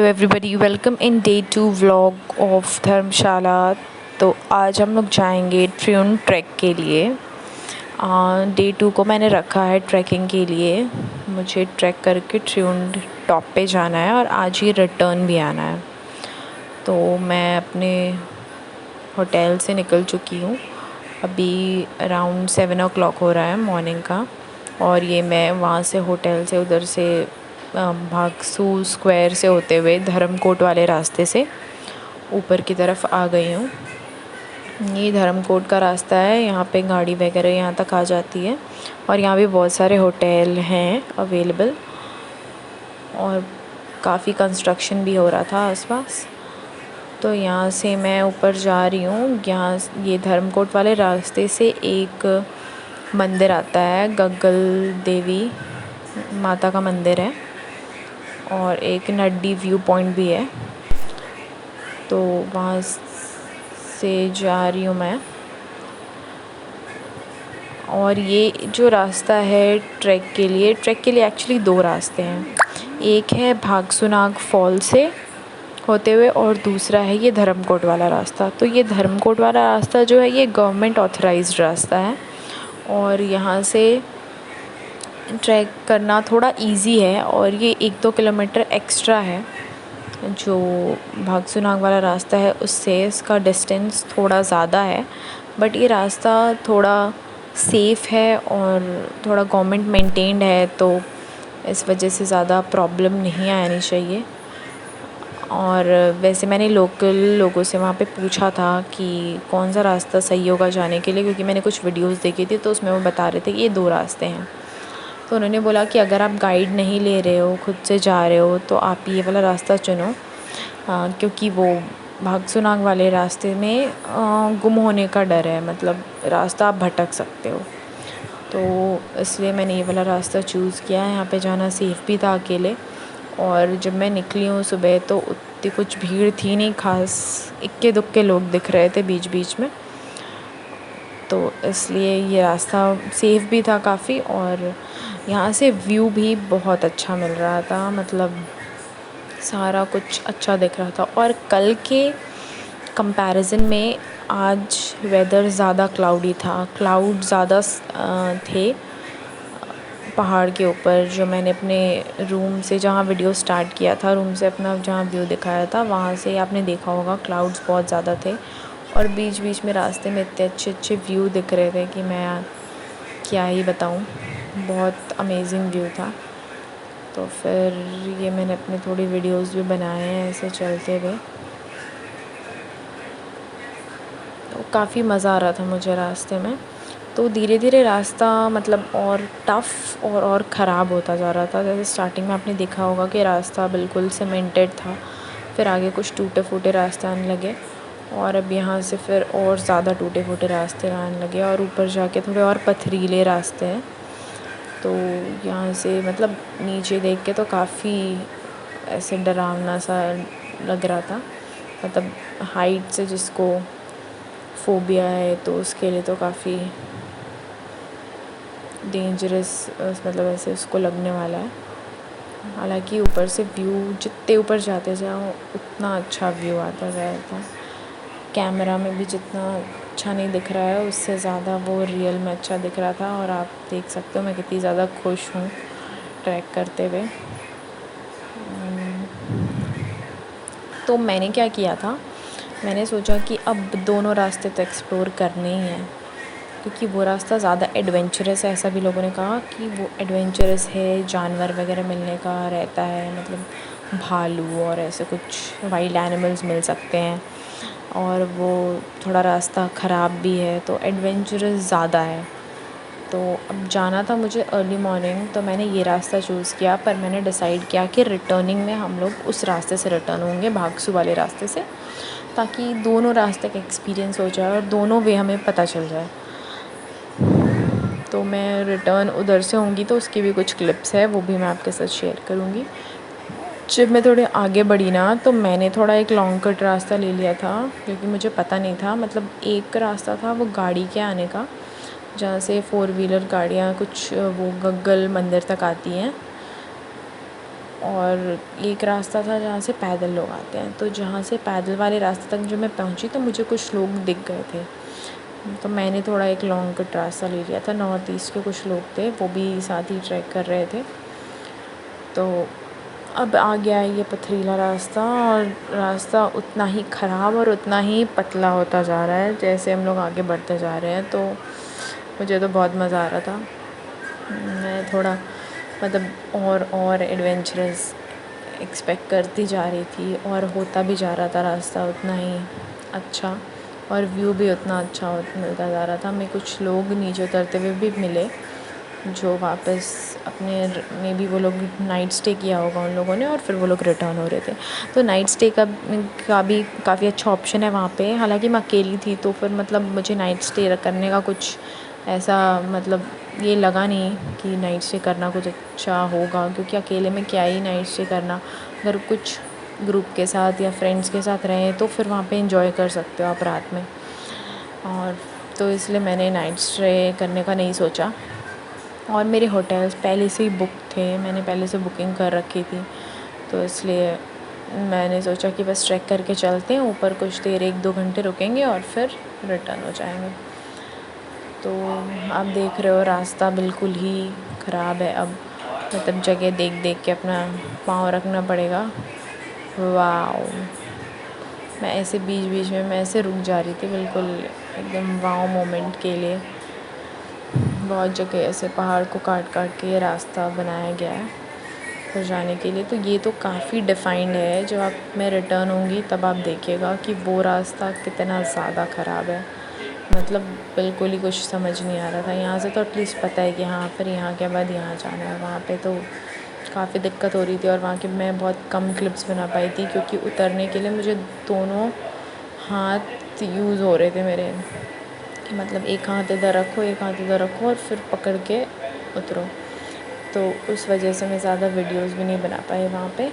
Hello everybody, welcome in day 2 vlog of Dharamshala. तो आज हम लोग जाएंगे ट्रिउन ट्रैक के लिए। डे 2 को मैंने रखा है ट्रैकिंग के लिए। मुझे ट्रैक करके ट्रिउन टॉप पे जाना है और आज ही रिटर्न भी आना है। तो मैं अपने होटल से निकल चुकी हूँ। अभी अराउंड 7 o'clock हो रहा है मॉर्निंग का। और ये मैं वहाँ से होटल से उधर से भागसू स्क्वायर से होते हुए धर्मकोट वाले रास्ते से ऊपर की तरफ आ गई हूँ। ये धर्मकोट का रास्ता है, यहाँ पे गाड़ी वगैरह यहाँ तक आ जाती है और यहाँ भी बहुत सारे होटल हैं अवेलेबल और काफ़ी कंस्ट्रक्शन भी हो रहा था आसपास। तो यहाँ से मैं ऊपर जा रही हूँ। यहाँ ये धर्मकोट वाले रास्ते से एक मंदिर आता है, गग्गल देवी माता का मंदिर है और एक नड्डी व्यू पॉइंट भी है। तो वहाँ से जा रही हूँ मैं। और ये जो रास्ता है ट्रैक के लिए एक्चुअली 2 रास्ते हैं। एक है भागसूनाग फॉल से होते हुए और दूसरा है ये धर्मकोट वाला रास्ता। तो ये धर्मकोट वाला रास्ता जो है ये गवर्नमेंट ऑथराइज्ड रास्ता है और यहाँ से ट्रैक करना थोड़ा इजी है और ये 1-2 किलोमीटर एक्स्ट्रा है। जो भागसूनाग वाला रास्ता है उससे इसका डिस्टेंस थोड़ा ज़्यादा है, बट ये रास्ता थोड़ा सेफ़ है और थोड़ा गवर्नमेंट मेंटेन्ड है, तो इस वजह से ज़्यादा प्रॉब्लम नहीं आनी चाहिए। और वैसे मैंने लोकल लोगों से वहाँ पे पूछा था कि कौन सा रास्ता सही होगा जाने के लिए, क्योंकि मैंने कुछ वीडियोस देखी थी तो उसमें वो बता रहे थे कि ये 2 रास्ते हैं। तो उन्होंने बोला कि अगर आप गाइड नहीं ले रहे हो, खुद से जा रहे हो, तो आप ये वाला रास्ता चुनो, क्योंकि वो भागसूनाग वाले रास्ते में गुम होने का डर है, मतलब रास्ता आप भटक सकते हो। तो इसलिए मैंने ये वाला रास्ता चूज़ किया है। यहाँ पे जाना सेफ़ भी था अकेले। और जब मैं निकली हूँ सुबह तो उतनी कुछ भीड़ थी नहीं खास, इक्के दुक्के लोग दिख रहे थे बीच बीच में, तो इसलिए ये रास्ता सेफ़ भी था काफ़ी। और यहाँ से व्यू भी बहुत अच्छा मिल रहा था, मतलब सारा कुछ अच्छा दिख रहा था। और कल के कंपैरिजन में आज वेदर ज़्यादा क्लाउडी था, क्लाउड ज़्यादा थे पहाड़ के ऊपर। जो मैंने अपने रूम से जहाँ वीडियो स्टार्ट किया था, रूम से अपना जहाँ व्यू दिखाया था, वहाँ से आपने देखा होगा क्लाउड्स बहुत ज़्यादा थे और बीच बीच में रास्ते में इतने अच्छे अच्छे व्यू दिख रहे थे कि मैं क्या ही बताऊँ, बहुत अमेजिंग व्यू था। तो फिर ये मैंने अपने थोड़ी वीडियोस भी बनाए हैं ऐसे चलते हुए। तो काफ़ी मज़ा आ रहा था मुझे रास्ते में। तो धीरे धीरे रास्ता मतलब और टफ़ और ख़राब होता जा रहा था। जैसे स्टार्टिंग में आपने देखा होगा कि रास्ता बिल्कुल सीमेंटेड था, फिर आगे कुछ टूटे फूटे रास्ते आने लगे और अब यहाँ से फिर और ज़्यादा टूटे फूटे रास्ते आने लगे और ऊपर जाके थोड़े और पथरीले रास्ते हैं। तो यहाँ से मतलब नीचे देख के तो काफ़ी ऐसे डरावना सा लग रहा था। मतलब हाइट से जिसको फ़ोबिया है तो उसके लिए तो काफ़ी डेंजरस मतलब ऐसे उसको लगने वाला है। हालांकि ऊपर से व्यू जितने ऊपर जाते जाओ उतना अच्छा व्यू आता जाता। कैमरा में भी जितना अच्छा नहीं दिख रहा है उससे ज़्यादा वो रियल में अच्छा दिख रहा था। और आप देख सकते हो मैं कितनी ज़्यादा खुश हूँ ट्रैक करते हुए। तो मैंने क्या किया था, मैंने सोचा कि अब दोनों रास्ते तो एक्सप्लोर करने ही हैं, क्योंकि वो रास्ता ज़्यादा एडवेंचरस है। ऐसा भी लोगों ने कहा कि वो एडवेंचरस है, जानवर वगैरह मिलने का रहता है, मतलब भालू और ऐसे कुछ वाइल्ड एनिमल्स मिल सकते हैं। और वो थोड़ा रास्ता ख़राब भी है, तो एडवेंचरस ज़्यादा है। तो अब जाना था मुझे अर्ली मॉर्निंग, तो मैंने ये रास्ता चूज़ किया। पर मैंने डिसाइड किया कि रिटर्निंग में हम लोग उस रास्ते से रिटर्न होंगे, भागसू वाले रास्ते से, ताकि दोनों रास्ते का एक्सपीरियंस हो जाए और दोनों वे हमें पता चल जाए। तो मैं रिटर्न उधर से होंगी तो उसकी भी कुछ क्लिप्स है, वो भी मैं आपके साथ शेयर करूँगी। जब मैं थोड़े आगे बढ़ी ना, तो मैंने थोड़ा एक लॉन्ग कट रास्ता ले लिया था, क्योंकि मुझे पता नहीं था। मतलब एक रास्ता था वो गाड़ी के आने का, जहाँ से 4 व्हीलर गाड़ियाँ कुछ वो गग्गल मंदिर तक आती हैं, और एक रास्ता था जहाँ से पैदल लोग आते हैं। तो जहाँ से पैदल वाले रास्ते तक जो मैं पहुँची तो मुझे कुछ लोग दिख गए थे, तो मैंने थोड़ा एक लॉन्ग कट रास्ता ले लिया था। नॉर्थ ईस्ट के कुछ लोग थे, वो भी साथ ही ट्रैक कर रहे थे। तो अब आ गया है ये पथरीला रास्ता, और रास्ता उतना ही ख़राब और उतना ही पतला होता जा रहा है जैसे हम लोग आगे बढ़ते जा रहे हैं। तो मुझे तो बहुत मज़ा आ रहा था। मैं थोड़ा मतलब और एडवेंचरस एक्सपेक्ट करती जा रही थी, और होता भी जा रहा था रास्ता उतना ही अच्छा, और व्यू भी उतना अच्छा मिलता जा रहा था। मैं कुछ लोग नीचे उतरते हुए भी मिले जो वापस अपने में भी वो लोग नाइट स्टे किया होगा उन लोगों ने, और फिर वो लोग रिटर्न हो रहे थे। तो नाइट स्टे का भी काफ़ी अच्छा ऑप्शन है वहाँ पे। हालांकि मैं अकेली थी तो फिर मतलब मुझे नाइट स्टे करने का कुछ ऐसा मतलब ये लगा नहीं कि नाइट स्टे करना कुछ अच्छा होगा, क्योंकि अकेले में क्या ही नाइट स्टे करना। अगर कुछ ग्रुप के साथ या फ्रेंड्स के साथ रहें तो फिर वहाँ पे एंजॉय कर सकते हो आप रात में। और तो इसलिए मैंने नाइट स्टे करने का नहीं सोचा, और मेरे होटल्स पहले से ही बुक थे, मैंने पहले से बुकिंग कर रखी थी। तो इसलिए मैंने सोचा कि बस ट्रैक करके चलते हैं ऊपर, कुछ देर 1-2 घंटे रुकेंगे और फिर रिटर्न हो जाएंगे। तो आप देख रहे हो रास्ता बिल्कुल ही ख़राब है। अब मतलब जगह देख देख के अपना पाँव रखना पड़ेगा। वाओ, मैं ऐसे बीच बीच में मैं ऐसे रुक जा रही थी बिल्कुल एकदम वाओ मोमेंट के लिए। बहुत जगह ऐसे पहाड़ को काट काट के ये रास्ता बनाया गया है पर जाने के लिए। तो ये तो काफ़ी डिफाइंड है, जब आप मैं रिटर्न होंगी तब आप देखिएगा कि वो रास्ता कितना ज़्यादा ख़राब है। मतलब बिल्कुल ही कुछ समझ नहीं आ रहा था। यहाँ से तो एटलीस्ट पता है कि हाँ फिर यहाँ के बाद यहाँ जाना है, वहाँ पे तो काफ़ी दिक्कत हो रही थी। और वहाँ के मैं बहुत कम क्लिप्स बना पाई थी, क्योंकि उतरने के लिए मुझे दोनों हाथ यूज़ हो रहे थे मेरे, कि मतलब एक हाथ इधर रखो एक हाथ इधर रखो और फिर पकड़ के उतरो। तो उस वजह से मैं ज़्यादा वीडियोस भी नहीं बना पाई वहाँ पे।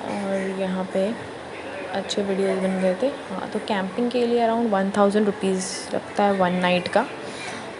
और यहाँ पे अच्छे वीडियोस बन गए थे। हाँ, तो कैंपिंग के लिए अराउंड 1000 रुपीज़ लगता है 1 नाइट का,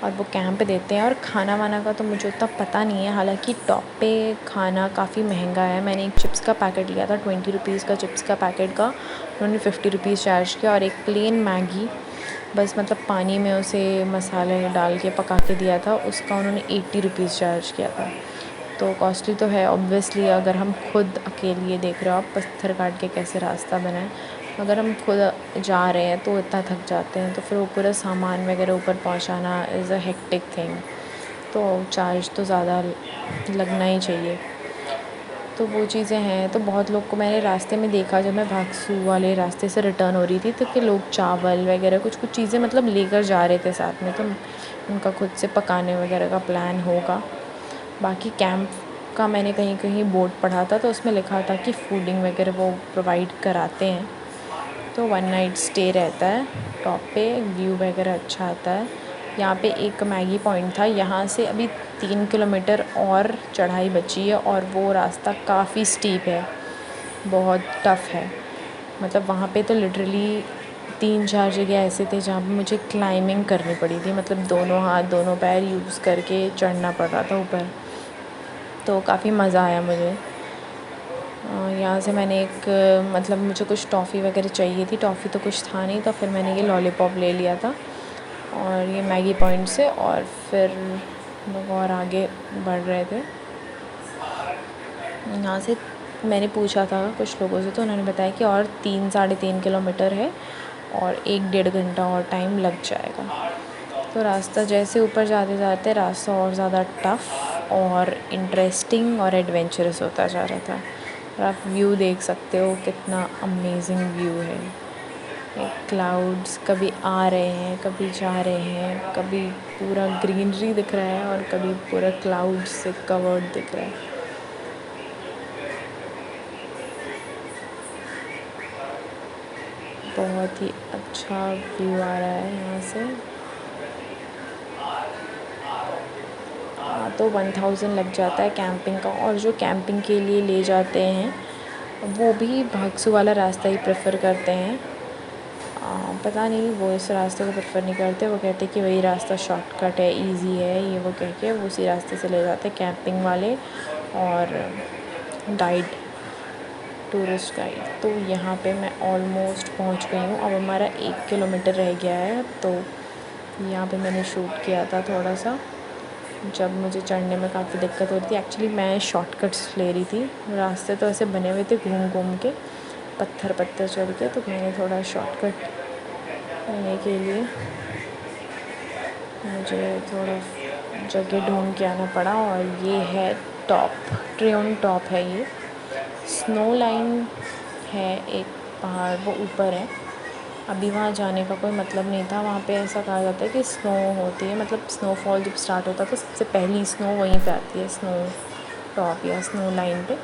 और वो कैंप देते हैं। और खाना वाना का तो मुझे उतना पता नहीं है, हालांकि टॉप पे खाना काफ़ी महंगा है। मैंने एक चिप्स का पैकेट लिया था 20 रुपीज़ का, चिप्स का पैकेट का उन्होंने 50 रुपीज़ चार्ज किया। और एक प्लेन मैगी बस मतलब पानी में उसे मसाले डाल के पका के दिया था, उसका उन्होंने 80 रुपीज़ चार्ज किया था। तो कॉस्टली तो है ऑब्वियसली। अगर हम खुद अकेले देख रहे हो आप पत्थर काट के कैसे रास्ता बनाए, अगर हम खुद जा रहे हैं तो इतना थक जाते हैं, तो फिर वो पूरा सामान वगैरह ऊपर पहुंचाना इज़ अ हेक्टिक थिंग। तो चार्ज तो ज़्यादा लगना ही चाहिए। तो वो चीज़ें हैं। तो बहुत लोग को मैंने रास्ते में देखा जब मैं भागसू वाले रास्ते से रिटर्न हो रही थी, तो कि लोग चावल वगैरह कुछ कुछ चीज़ें मतलब लेकर जा रहे थे साथ में, तो उनका खुद से पकाने वगैरह का प्लान होगा। बाकी कैंप का मैंने कहीं कहीं बोर्ड पढ़ा था, तो उसमें लिखा था कि फूडिंग वगैरह वो प्रोवाइड कराते हैं। तो 1 नाइट स्टे रहता है टॉप पे, व्यू वगैरह अच्छा आता है। यहाँ पे एक मैगी पॉइंट था, यहाँ से अभी 3 किलोमीटर और चढ़ाई बची है, और वो रास्ता काफ़ी स्टीप है, बहुत टफ़ है। मतलब वहाँ पे तो लिटरली 3-4 जगह ऐसे थे जहाँ पे मुझे क्लाइंबिंग करनी पड़ी थी, मतलब दोनों हाथ दोनों पैर यूज़ करके चढ़ना पड़ रहा था ऊपर। तो काफ़ी मज़ा आया मुझे। यहाँ से मैंने एक मतलब मुझे कुछ टॉफ़ी वगैरह चाहिए थी, टॉफ़ी तो कुछ था नहीं, तो फिर मैंने ये लॉलीपॉप ले लिया था और ये मैगी पॉइंट से, और फिर लोग और आगे बढ़ रहे थे। यहाँ से मैंने पूछा था कुछ लोगों से, तो उन्होंने बताया कि और 3-3.5 किलोमीटर है और 1-1.5 घंटा और टाइम लग जाएगा। तो रास्ता जैसे ऊपर जाते जाते रास्ता और ज़्यादा टफ़ और इंटरेस्टिंग और एडवेंचरस होता जा रहा था। और आप व्यू देख सकते हो कितना अमेजिंग व्यू है। क्लाउड्स कभी आ रहे हैं कभी जा रहे हैं, कभी पूरा ग्रीनरी दिख रहा है और कभी पूरा क्लाउड से कवर्ड दिख रहा है। बहुत ही अच्छा व्यू आ रहा है यहाँ से। तो 1000 लग जाता है कैंपिंग का। और जो कैंपिंग के लिए ले जाते हैं वो भी भागसू वाला रास्ता ही प्रेफर करते हैं। पता नहीं वो इस रास्ते को प्रेफर नहीं करते, वो कहते हैं कि वही रास्ता शॉर्टकट है, इजी है, ये वो कह के वो उसी रास्ते से ले जाते हैं कैंपिंग वाले। और गाइड, टूरिस्ट गाइड। तो यहाँ पे मैं ऑलमोस्ट पहुँच गई हूँ। अब हमारा 1 किलोमीटर रह गया है। तो यहाँ पे मैंने शूट किया था थोड़ा सा, जब मुझे चढ़ने में काफ़ी दिक्कत हो रही थी। एक्चुअली मैं शॉर्टकट्स ले रही थी, रास्ते तो ऐसे बने हुए थे घूम घूम के, पत्थर चढ़ के। तो मैंने थोड़ा शॉर्टकट लेने के लिए मुझे थोड़ा जगह ढूंढ के आना पड़ा। और ये है टॉप, ट्रियोन टॉप है ये। स्नो लाइन है एक पहाड़, वो ऊपर है। अभी वहाँ जाने का कोई मतलब नहीं था। वहाँ पे ऐसा कहा जाता है कि स्नो होती है, मतलब स्नोफॉल जब स्टार्ट होता है तो सबसे पहली स्नो वहीं पे आती है, स्नो टॉप या स्नो लाइन पे।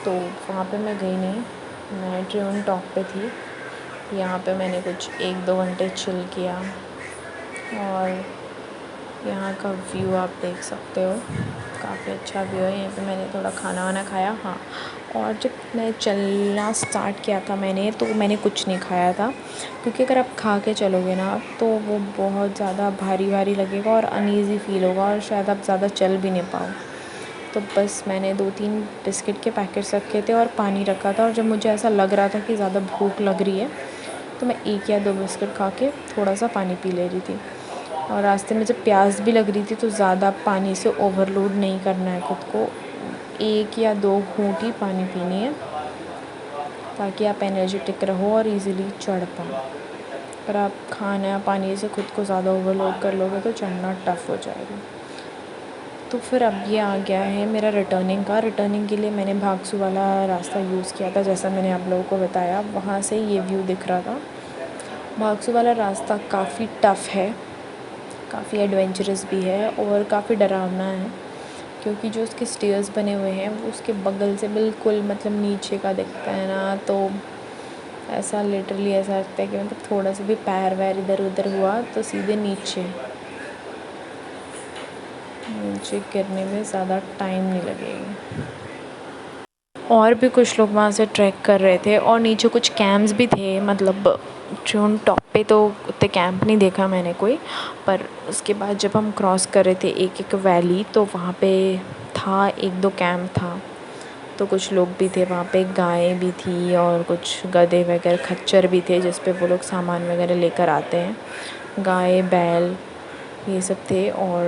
तो वहाँ पे मैं गई नहीं, मैं ट्रियोन टॉप पे थी। यहाँ पे मैंने कुछ 1-2 घंटे चिल किया और यहाँ का व्यू आप देख सकते हो, काफ़ी अच्छा व्यू है। यहाँ पे मैंने थोड़ा खाना वाना खाया। हाँ, और जब मैं चलना स्टार्ट किया था मैंने कुछ नहीं खाया था, क्योंकि अगर आप खा के चलोगे ना तो वो बहुत ज़्यादा भारी भारी लगेगा और अनईज़ी फ़ील होगा और शायद आप ज़्यादा चल भी नहीं पाओ। तो बस मैंने 2-3 बिस्किट के पैकेट्स रखे थे और पानी रखा था। और जब मुझे ऐसा लग रहा था कि ज़्यादा भूख लग रही है तो मैं 1 या 2 बिस्किट खा के थोड़ा सा पानी पी ले रही थी। और रास्ते में जब प्यास भी लग रही थी तो ज़्यादा पानी से ओवरलोड नहीं करना है खुद को, 1 या 2 घूंट ही पानी पीनी है, ताकि आप एनर्जेटिक रहो और इजीली चढ़ पाओ। अगर आप खाना या पानी से खुद को ज़्यादा ओवरलोड कर लोगे तो चढ़ना टफ़ हो जाएगा। तो फिर अब ये आ गया है मेरा रिटर्निंग के लिए मैंने भागसू वाला रास्ता यूज़ किया था, जैसा मैंने आप लोगों को बताया। वहाँ से ये व्यू दिख रहा था। भागसू वाला रास्ता काफ़ी टफ़ है, काफ़ी एडवेंचरस भी है और काफ़ी डरावना है, क्योंकि जो उसके स्टेयर्स बने हुए हैं वो उसके बगल से बिल्कुल मतलब नीचे का दिखता है ना। तो ऐसा लिटरली ऐसा लगता है कि मतलब थोड़ा सा भी पैर वैर इधर उधर हुआ तो सीधे नीचे गिरने में ज़्यादा टाइम नहीं लगेगा। और भी कुछ लोग वहाँ से ट्रैक कर रहे थे और नीचे कुछ कैंप्स भी थे। मतलब ट्रियोन टॉप पे तो उतने कैंप नहीं देखा मैंने कोई, पर उसके बाद जब हम क्रॉस कर रहे थे एक वैली तो वहाँ पे था 1-2 कैंप था। तो कुछ लोग भी थे वहाँ पे, गाय भी थी और कुछ गधे वगैरह, खच्चर भी थे जिस पे वो लोग सामान वगैरह लेकर आते हैं। गाय, बैल, ये सब थे। और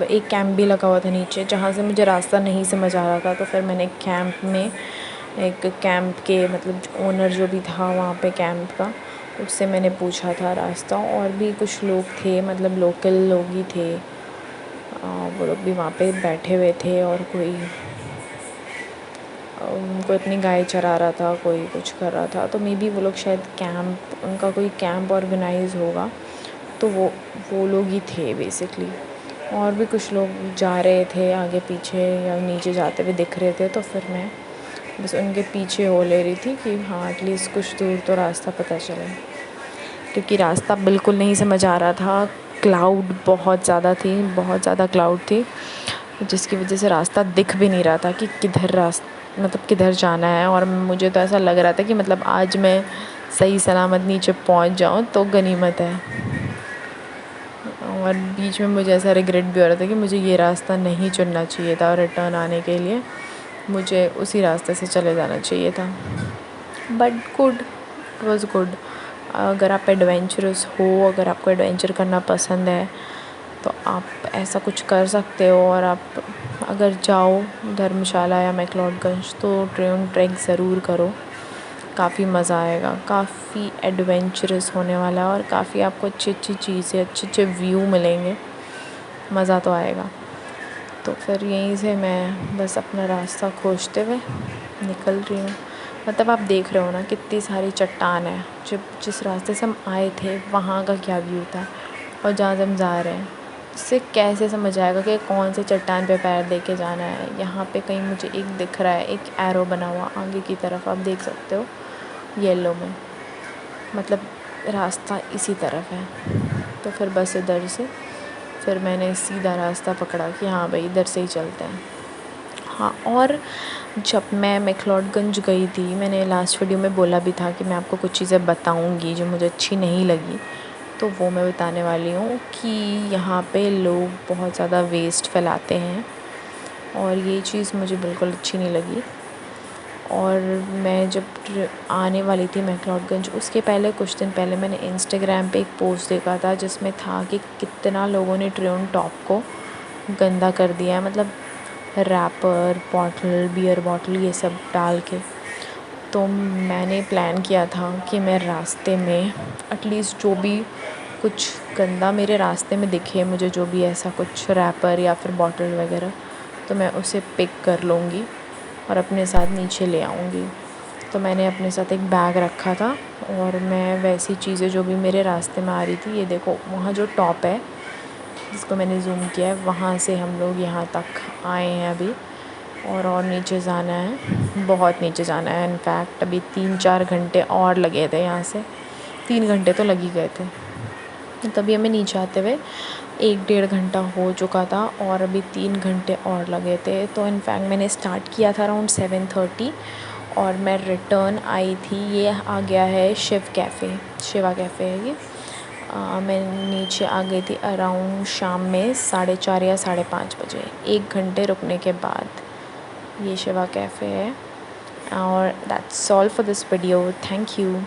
एक कैंप भी लगा हुआ था नीचे, जहाँ से मुझे रास्ता नहीं समझ आ रहा था। तो फिर मैंने एक कैंप के मतलब ओनर जो भी था वहाँ पे कैंप का, उससे मैंने पूछा था रास्ता। और भी कुछ लोग थे, मतलब लोकल लोग ही थे, वो लोग भी वहाँ पे बैठे हुए थे। और कोई अपनी गाय चरा रहा था, कोई कुछ कर रहा था। तो मे बी वो लोग शायद उनका कोई कैंप ऑर्गेनाइज़ होगा, तो वो लोग ही थे बेसिकली। और भी कुछ लोग जा रहे थे आगे पीछे या नीचे जाते हुए दिख रहे थे, तो फिर मैं बस उनके पीछे हो ले रही थी कि हाँ एटलीस्ट कुछ दूर तो रास्ता पता चले, क्योंकि रास्ता बिल्कुल नहीं समझ आ रहा था। क्लाउड बहुत ज़्यादा क्लाउड थी, जिसकी वजह से रास्ता दिख भी नहीं रहा था कि किधर जाना है। और मुझे तो ऐसा लग रहा था कि मतलब आज मैं सही सलामत नीचे पहुंच जाऊं तो गनीमत है। और बीच में मुझे ऐसा रिग्रेट भी हो रहा था कि मुझे ये रास्ता नहीं चुनना चाहिए था और रिटर्न आने के लिए मुझे उसी रास्ते से चले जाना चाहिए था। But it was good. अगर आप एडवेंचरस हो, अगर आपको एडवेंचर करना पसंद है तो आप ऐसा कुछ कर सकते हो। और आप अगर जाओ धर्मशाला या मैक्लोडगंज तो ट्रियोन ट्रैक ज़रूर करो, काफ़ी मज़ा आएगा, काफ़ी एडवेंचरस होने वाला है और काफ़ी आपको अच्छी चीज़ें, अच्छे व्यू मिलेंगे, मज़ा तो आएगा। तो फिर यहीं से मैं बस अपना रास्ता खोजते हुए निकल रही हूँ। मतलब आप देख रहे हो ना कितनी सारी चट्टान है। जिस रास्ते से हम आए थे वहाँ का क्या व्यू था और जहाँ से हम जा रहे हैं, इससे कैसे समझ आएगा कि कौन से चट्टान पे पैर दे के जाना है। यहाँ पे कहीं मुझे एक दिख रहा है, एक एरो बना हुआ आगे की तरफ, आप देख सकते हो येलो में, मतलब रास्ता इसी तरफ है। तो फिर बस इधर से फिर मैंने सीधा रास्ता पकड़ा कि हाँ भाई इधर से ही चलते हैं। हाँ, और जब मैं मैक्लोडगंज गई थी, मैंने लास्ट वीडियो में बोला भी था कि मैं आपको कुछ चीज़ें बताऊंगी जो मुझे अच्छी नहीं लगी, तो वो मैं बताने वाली हूँ कि यहाँ पे लोग बहुत ज़्यादा वेस्ट फैलाते हैं। और ये चीज़ मुझे बिल्कुल अच्छी नहीं लगी। और मैं जब आने वाली थी मैक्लोडगंज, उसके पहले कुछ दिन पहले मैंने इंस्टाग्राम पे एक पोस्ट देखा था जिसमें था कि कितना लोगों ने ट्रेन टॉप को गंदा कर दिया है, मतलब रैपर, बॉटल, बियर बॉटल ये सब डाल के। तो मैंने प्लान किया था कि मैं रास्ते में एटलीस्ट जो भी कुछ गंदा मेरे रास्ते में दिखे मुझे, जो भी ऐसा कुछ रैपर या फिर बॉटल वगैरह, तो मैं उसे पिक कर लूँगी और अपने साथ नीचे ले आऊँगी। तो मैंने अपने साथ एक बैग रखा था और मैं वैसी चीज़ें जो भी मेरे रास्ते में आ रही थी, ये देखो वहाँ जो टॉप है जिसको मैंने ज़ूम किया है, वहाँ से हम लोग यहाँ तक आए हैं अभी, और नीचे जाना है, बहुत नीचे जाना है। इनफैक्ट अभी 3-4 घंटे और लगे थे, यहाँ से 3 घंटे तो लग ही गए थे। तभी हमें नीचे आते हुए 1-1.5 घंटा हो चुका था और अभी 3 घंटे और लगे थे। तो इनफैक्ट मैंने स्टार्ट किया था अराउंड 7:30 और मैं रिटर्न आई थी, ये आ गया है शिवा कैफ़े है ये। मैं नीचे आ गई थी अराउंड शाम में 4:30 या 5:30 बजे, 1 घंटे रुकने के बाद। ये शिवा कैफ़े है। और that's all for this video. Thank you.